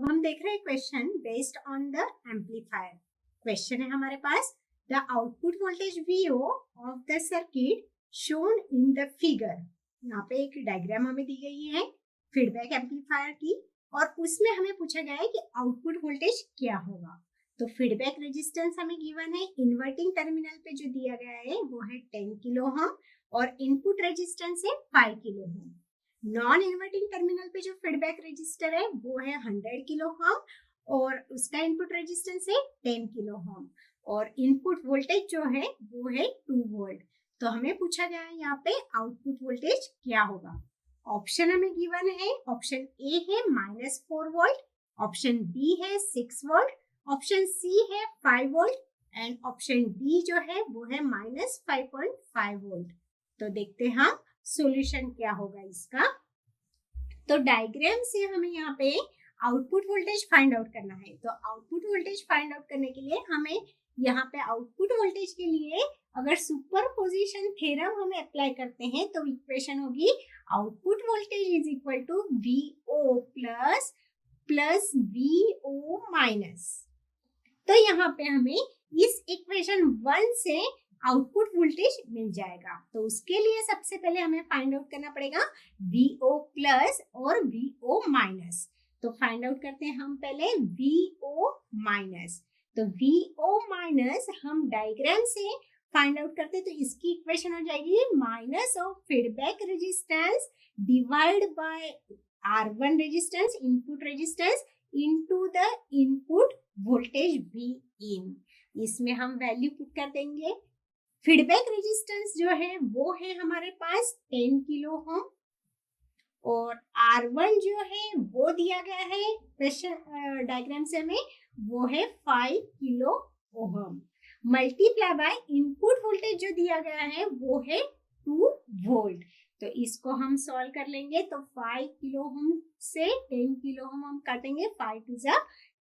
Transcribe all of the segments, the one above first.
हम देख रहे हैं question based on the amplifier. Question है हमारे पास, the output voltage VO of the circuit shown in the figure. यहाँ पे एक डायग्राम हमें दी गई है फीडबैक एम्पलीफायर की, और उसमें हमें पूछा गया है कि आउटपुट वोल्टेज क्या होगा। तो फीडबैक रेजिस्टेंस हमें गिवन है, इन्वर्टिंग टर्मिनल पे जो दिया गया है वो है 10 किलो ओम और इनपुट रेजिस्टेंस है 5 kilo ohm. Non inverting terminal पे जो फीडबैक रजिस्टर है वो है 100 किलो ओम और उसका इनपुट रेजिस्टेंस है 10 किलो ओम और इनपुट वोल्टेज जो है वो है 2 वोल्ट। तो हमें पूछा गया है यहाँ पे आउटपुट वोल्टेज क्या होगा। ऑप्शन हमें गिवन है, ऑप्शन ए है -4 वोल्ट, ऑप्शन बी है 6 वोल्ट, ऑप्शन सी है 5 वोल्ट एंड ऑप्शन डी जो है वो है -5.5 वोल्ट। तो देखते हैं हम सॉल्यूशन क्या होगा इसका। तो डायग्राम से हमें यहाँ पे आउटपुट वोल्टेज फाइंड आउट करना है। तो आउटपुट वोल्टेज फाइंड आउट करने के लिए हमें यहाँ पे आउटपुट वोल्टेज के लिए अगर सुपरपोजिशन थ्योरम हम अप्लाई करते हैं तो इक्वेशन होगी output voltage is equal to VO plus VO minus. तो यहाँ पे हमें इस इक्वेशन 1 से आउटपुट वोल्टेज मिल जाएगा। तो उसके लिए सबसे पहले हमें फाइंड आउट करना पड़ेगा VO प्लस और VO माइनस। तो फाइंड आउट करते हैं हम पहले VO माइनस। तो VO माइनस हम डायग्राम से फाइंड आउट करते हैं तो इसकी इक्वेशन हो जाएगी minus of feedback resistance divide by R1 resistance input resistance into the input voltage Vin। इसमें हम वैल्यू पुट कर देंगे। फीडबैक रेजिस्टेंस जो है वो है हमारे पास 10 किलो ओम और R1 जो है वो दिया गया है क्वेश्चन डायग्राम से हमें वो है 5 kilo ohm multiply by input voltage जो दिया गया है वो है 2 वोल्ट। तो इसको हम सॉल्व कर लेंगे। तो 5 किलो ओम से 10 किलो ओम हम काटेंगे, 5 टू जा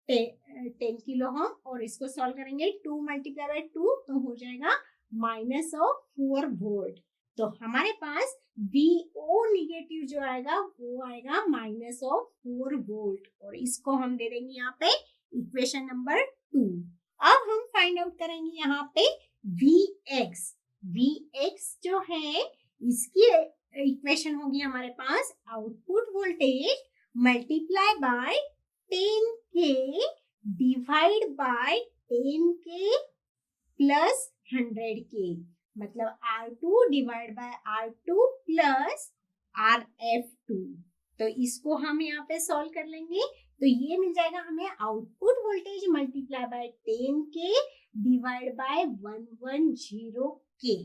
10 किलो ओम और इसको सॉल्व करेंगे 2 मल्टीप्लाई बाय 2 तो हो जाएगा -4 वोल्ट। तो हमारे पास VO निगेटिव जो आएगा वो आएगा -4 वोल्ट और इसको हम दे देंगे यहाँ पे इक्वेशन नंबर 2। अब हम फाइंड आउट करेंगे यहाँ पे VX जो है इसकी इक्वेशन होगी हमारे पास output voltage multiply by 10K divide by 10K plus 100K, मतलब R2 divide by R2 plus RF2। तो इसको हम यहाँ पे सॉल्व कर लेंगे तो ये मिल जाएगा हमें output voltage multiply by 10K divide bye 110K।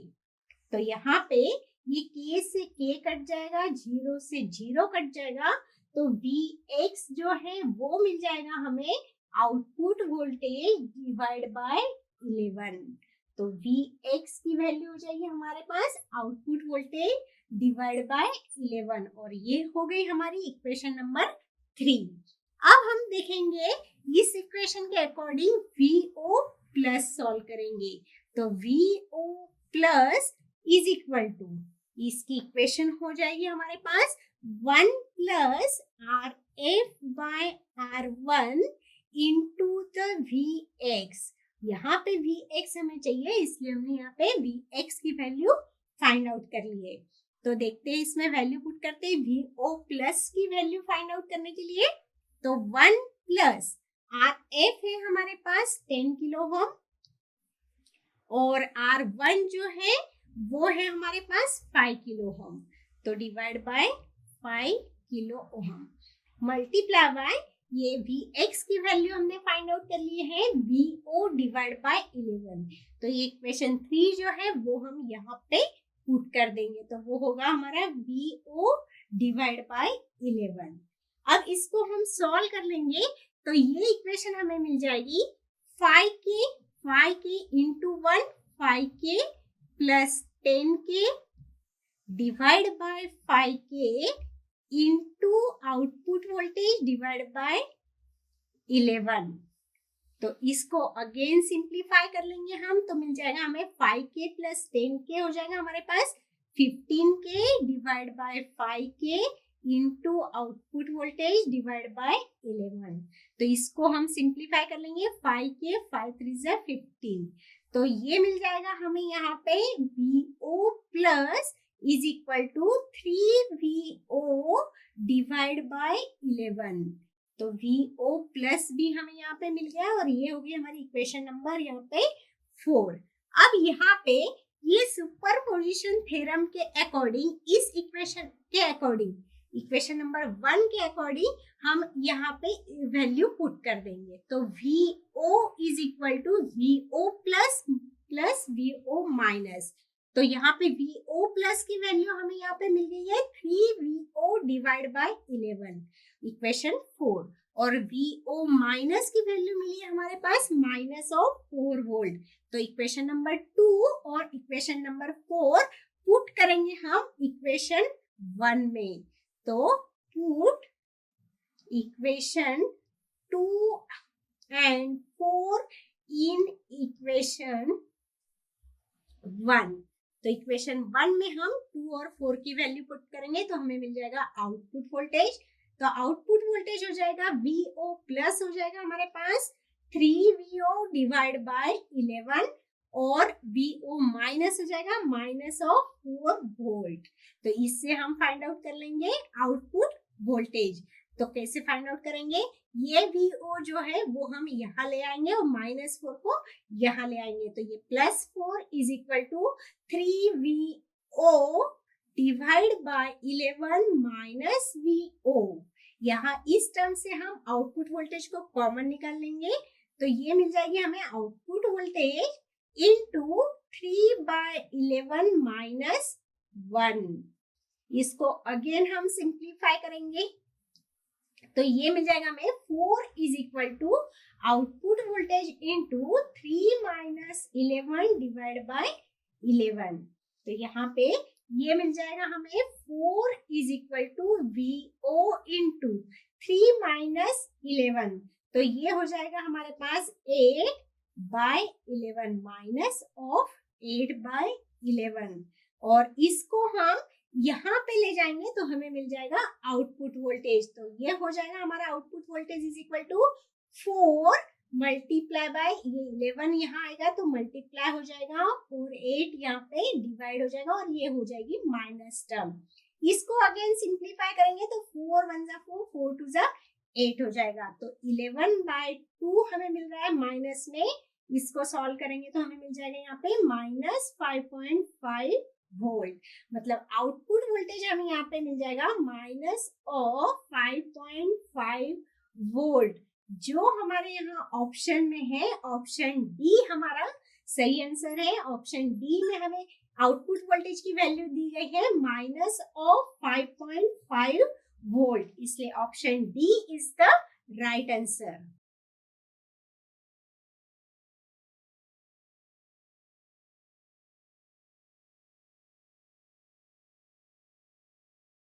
तो यहाँ पे ये K से K कट जाएगा, 0 से 0 कट जाएगा, तो VX जो है वो मिल जाएगा हमें आउटपुट वोल्टेज डिवाइड बाय 11। तो VX की वैल्यू हो जाएगी हमारे पास आउटपुट वोल्टेज डिवाइड बाय 11 और ये हो गई हमारी इक्वेशन नंबर 3। अब हम देखेंगे इस इक्वेशन के अकॉर्डिंग VO प्लस सॉल्व करेंगे। तो VO plus is equal to, इसकी इक्वेशन हो जाएगी हमारे पास 1 plus RF by R1 into the VX। यहाँ पे Vx हमें चाहिए इसलिए हमने यहाँ पे Vx की वैल्यू फाइंड आउट कर ली है। तो देखते हैं इसमें वैल्यू पुट करते हैं VO प्लस की वैल्यू फाइंड आउट करने के लिए। तो 1 प्लस RF है हमारे पास 10 किलो ओम और R1 जो है वो है हमारे पास 5 किलो ओम। तो divide by 5 kilo ohm multiply by ये Vx की वैल्यू हमने फाइंड आउट कर ली है VO डिवाइड बाय 11। तो ये इक्वेशन 3 जो है वो हम यहाँ पे पुट कर देंगे तो वो होगा हमारा VO डिवाइड बाय 11। अब इसको हम सॉल्व कर लेंगे तो ये इक्वेशन हमें मिल जाएगी 5K into 1 5K plus 10K divide bye 5K into output voltage divide by 11। तो इसको अगेन सिंप्लीफाई कर लेंगे हम तो मिल जाएगा हमें 5K प्लस 10K हो जाएगा हमारे पास 15K divide by 5K into output voltage divide by 11। तो इसको हम सिंप्लीफाई कर लेंगे, 5 के 5 3 जा 15। तो ये मिल जाएगा हमें यहाँ पे VO plus is equal to 3VO divide by 11। तो VO प्लस भी हमें यहाँ पे मिल गया और ये होगी हमारी इक्वेशन नंबर यहाँ पे 4। अब यहाँ पे ये सुपरपोजिशन थ्योरम के अकॉर्डिंग इस इक्वेशन के अकॉर्डिंग इक्वेशन नंबर 1 के अकॉर्डिंग हम यहाँ पे वैल्यू पुट कर देंगे। तो VO is equal to VO plus plus VO minus. तो यहाँ पे VO प्लस की वैल्यू हमें यहाँ पे मिल गई है 3VO डिवाइड बाय 11 इक्वेशन 4, और VO माइनस की वैल्यू मिली है हमारे पास माइनस ऑफ 4 वोल्ट। तो इक्वेशन नंबर 2 और इक्वेशन नंबर 4 पुट करेंगे हम इक्वेशन 1 में। तो put equation 2 and 4 in equation 1। तो इक्वेशन 1 में हम 2 और 4 की वैल्यू पुट करेंगे तो हमें मिल जाएगा आउटपुट वोल्टेज। तो आउटपुट वोल्टेज हो जाएगा VO प्लस हो जाएगा हमारे पास 3VO डिवाइड बाय 11 और VO माइनस हो जाएगा माइनस ऑफ 4 वोल्ट। तो इससे हम फाइंड आउट कर लेंगे आउटपुट वोल्टेज। तो कैसे फाइंड आउट करेंगे, ये VO जो है वो हम यहाँ ले आएंगे और माइनस 4 को यहाँ ले आएंगे। तो ये plus 4 is equal to 3VO divide by 11 minus VO। यहाँ इस टर्म से हम आउटपुट वोल्टेज को कॉमन निकाल लेंगे। तो ये मिल जाएगी हमें output voltage into 3 by 11 minus 1। इसको अगेन हम सिंप्लीफाई करेंगे तो ये मिल जाएगा हमें 4 is equal to output voltage into 3 minus 11 divide by 11। तो यहाँ पे ये मिल जाएगा हमें 4 is equal to VO into 3 minus 11। तो ये हो जाएगा हमारे पास 8 बाय 11 माइनस ऑफ 8 बाय 11, और इसको हम यहाँ पे ले जाएंगे तो हमें मिल जाएगा आउटपुट वोल्टेज। तो ये हो जाएगा हमारा output voltage is equal to 4 multiply by ये 11 यहाँ आएगा तो मल्टीप्लाई हो जाएगा और 8 यहाँ पे डिवाइड हो जाएगा और ये हो जाएगी माइनस टर्म। इसको अगेन सिंप्लीफाई करेंगे तो 4 1 जा 4 4 2 जा 8 हो जाएगा। तो 11 बाय 2 हमें मिल रहा है माइनस में, इसको सॉल्व करेंगे तो हमें मिल जाएगा यहाँ पे माइनस 5.5 वोल्ट। मतलब आउटपुट वोल्टेज हमें यहाँ पे मिल जाएगा माइनस ऑफ 5.5 वोल्ट, जो हमारे यहाँ ऑप्शन में है। ऑप्शन डी हमारा सही आंसर है। ऑप्शन डी में हमें आउटपुट वोल्टेज की वैल्यू दी गई है माइनस ऑफ 5.5 वोल्ट, इसलिए option D is the right answer.